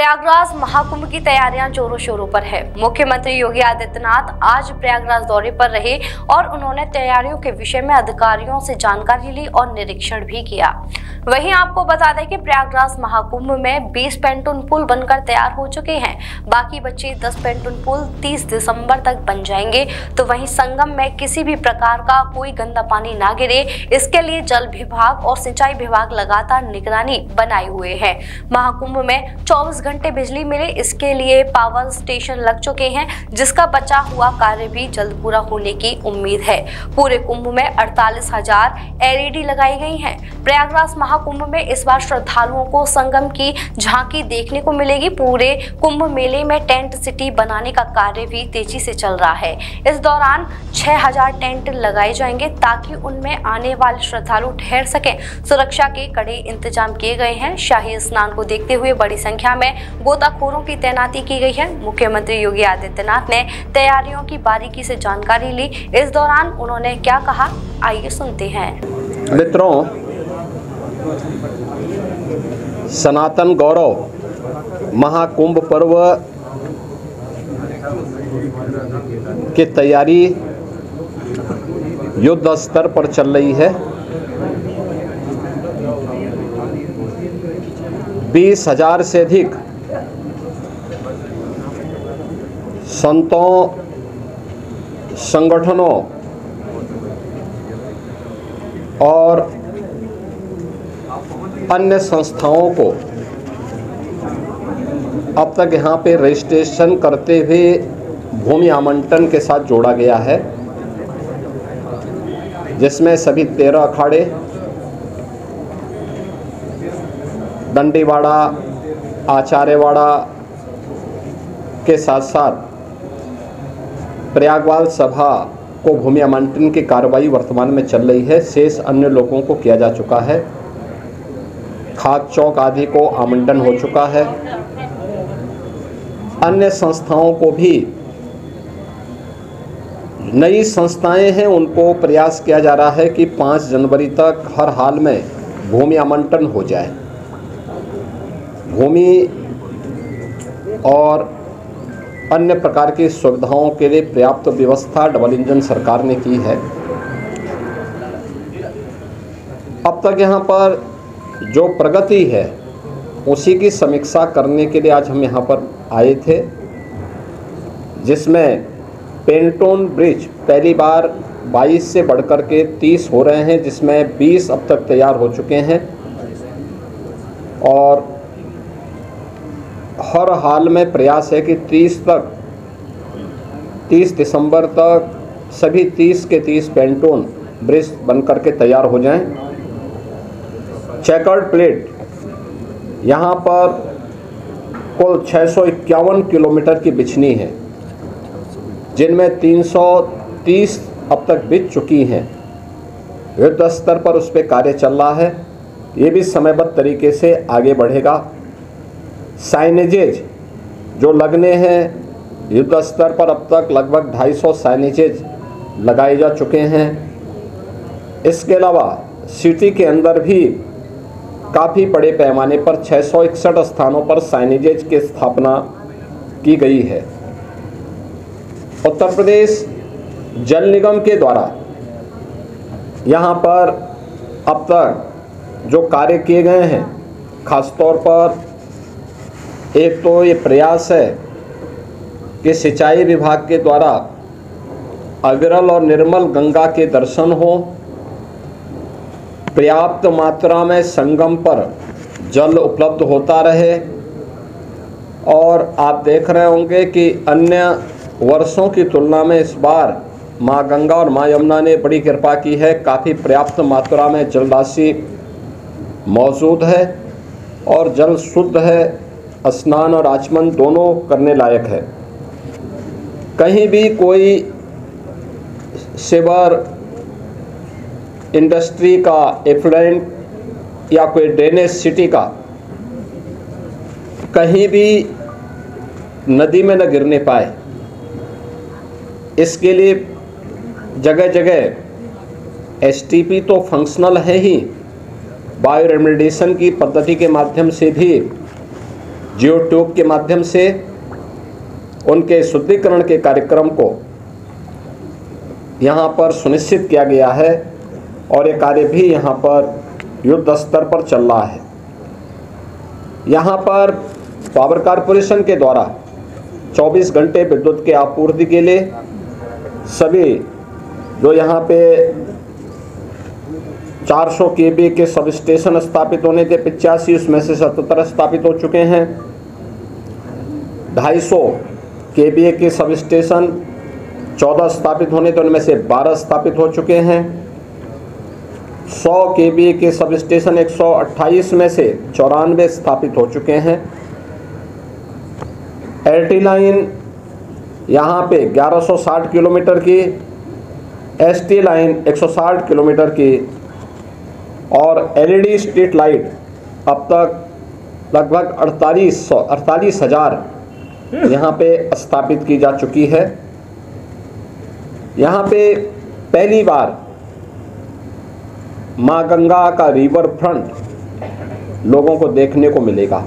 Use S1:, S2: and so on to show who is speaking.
S1: प्रयागराज महाकुंभ की तैयारियां जोरों शोरों पर है। मुख्यमंत्री योगी आदित्यनाथ आज प्रयागराज दौरे पर रहे और उन्होंने तैयारियों के विषय में अधिकारियों से जानकारी ली और निरीक्षण भी किया। वहीं आपको बता दें कि प्रयागराज महाकुंभ में 20 पेंटून पुल बनकर तैयार हो चुके हैं। बाकी बचे 10 पेंटून पुल 30 दिसंबर तक बन जाएंगे। तो वहीं संगम में किसी भी प्रकार का कोई गंदा पानी ना गिरे, इसके लिए जल विभाग और सिंचाई विभाग लगातार निगरानी बनाए हुए है। महाकुंभ में 24 घंटे बिजली मिले, इसके लिए पावर स्टेशन लग चुके हैं, जिसका बचा हुआ कार्य भी जल्द पूरा होने की उम्मीद है। पूरे कुंभ में 48,000 LED लगाई गई हैं। प्रयागराज महाकुंभ में इस बार श्रद्धालुओं को संगम की झांकी देखने को मिलेगी। पूरे कुंभ मेले में टेंट सिटी बनाने का कार्य भी तेजी से चल रहा है। इस दौरान 6,000 टेंट लगाए जाएंगे ताकि उनमें आने वाले श्रद्धालु ठहर सकें। सुरक्षा के कड़े इंतजाम किए गए हैं। शाही स्नान को देखते हुए बड़ी संख्या में गोताखोरों की तैनाती की गई है। मुख्यमंत्री योगी आदित्यनाथ ने तैयारियों की बारीकी से जानकारी ली। इस दौरान उन्होंने क्या कहा, आइए सुनते हैं।
S2: मित्रों, सनातन गौरव महाकुंभ पर्व की तैयारी युद्ध स्तर पर चल रही है। 20,000 से अधिक संतों, संगठनों और अन्य संस्थाओं को अब तक यहाँ पे रजिस्ट्रेशन करते हुए भूमि आवंटन के साथ जोड़ा गया है, जिसमें सभी 13 अखाड़े, दंडीवाड़ा, आचार्यवाड़ा के साथ साथ प्रयागराज सभा को भूमि आवंटन की कार्रवाई वर्तमान में चल रही है। शेष अन्य लोगों को किया जा चुका है। खाद चौक आदि को आवंटन हो चुका है। अन्य संस्थाओं को भी, नई संस्थाएं हैं, उनको प्रयास किया जा रहा है कि 5 जनवरी तक हर हाल में भूमि आवंटन हो जाए। भूमि और अन्य प्रकार की सुविधाओं के लिए पर्याप्त व्यवस्था डबल इंजन सरकार ने की है। अब तक यहाँ पर जो प्रगति है उसी की समीक्षा करने के लिए आज हम यहाँ पर आए थे, जिसमें पेंटून ब्रिज पहली बार 22 से बढ़कर के 30 हो रहे हैं, जिसमें 20 अब तक तैयार हो चुके हैं और हर हाल में प्रयास है कि 30 दिसंबर तक सभी 30 के 30 पेंटून ब्रिज बनकर के तैयार हो जाएं। चेकर्ड प्लेट यहाँ पर कुल 651 किलोमीटर की बिछनी है, जिनमें 330 अब तक बिछ चुकी हैं। युद्ध स्तर पर उस पर कार्य चल रहा है। ये भी समयबद्ध तरीके से आगे बढ़ेगा। साइनेजेज जो लगने हैं, युद्ध स्तर पर अब तक लगभग 250 साइनेजेज लगाए जा चुके हैं। इसके अलावा सिटी के अंदर भी काफ़ी बड़े पैमाने पर 661 स्थानों पर साइनेजेज की स्थापना की गई है। उत्तर प्रदेश जल निगम के द्वारा यहाँ पर अब तक जो कार्य किए गए हैं, खासतौर पर एक तो ये प्रयास है कि सिंचाई विभाग के द्वारा अविरल और निर्मल गंगा के दर्शन हो, पर्याप्त मात्रा में संगम पर जल उपलब्ध होता रहे। और आप देख रहे होंगे कि अन्य वर्षों की तुलना में इस बार माँ गंगा और माँ यमुना ने बड़ी कृपा की है। काफ़ी पर्याप्त मात्रा में जल राशि मौजूद है और जल शुद्ध है। स्नान और आचमन दोनों करने लायक है। कहीं भी कोई सीवर, इंडस्ट्री का एफ्लुएंट या कोई ड्रेनेज सिटी का कहीं भी नदी में न गिरने पाए, इसके लिए जगह जगह एसटीपी तो फंक्शनल है ही, बायो रेमेडिएशन की पद्धति के माध्यम से भी जियो ट्यूब के माध्यम से उनके शुद्धिकरण के कार्यक्रम को यहाँ पर सुनिश्चित किया गया है और ये कार्य भी यहाँ पर युद्ध स्तर पर चल रहा है। यहाँ पर पावर कॉरपोरेशन के द्वारा 24 घंटे विद्युत के आपूर्ति के लिए सभी जो यहाँ पे 400 केवी के सब स्टेशन स्थापित होने थे 85, उसमें से 77 स्थापित हो चुके हैं। 250 केवी के सब स्टेशन 14 स्थापित होने थे, उनमें से 12 स्थापित हो चुके हैं। 100 केवी के सब स्टेशन 128 में से 94 स्थापित हो चुके हैं। एलटी लाइन यहाँ पे 1160 किलोमीटर की, एसटी लाइन 160 किलोमीटर की और एलईडी स्ट्रीट लाइट अब तक लगभग 48,000 यहाँ पे स्थापित की जा चुकी है। यहाँ पे पहली बार माँ गंगा का रिवर फ्रंट लोगों को देखने को मिलेगा।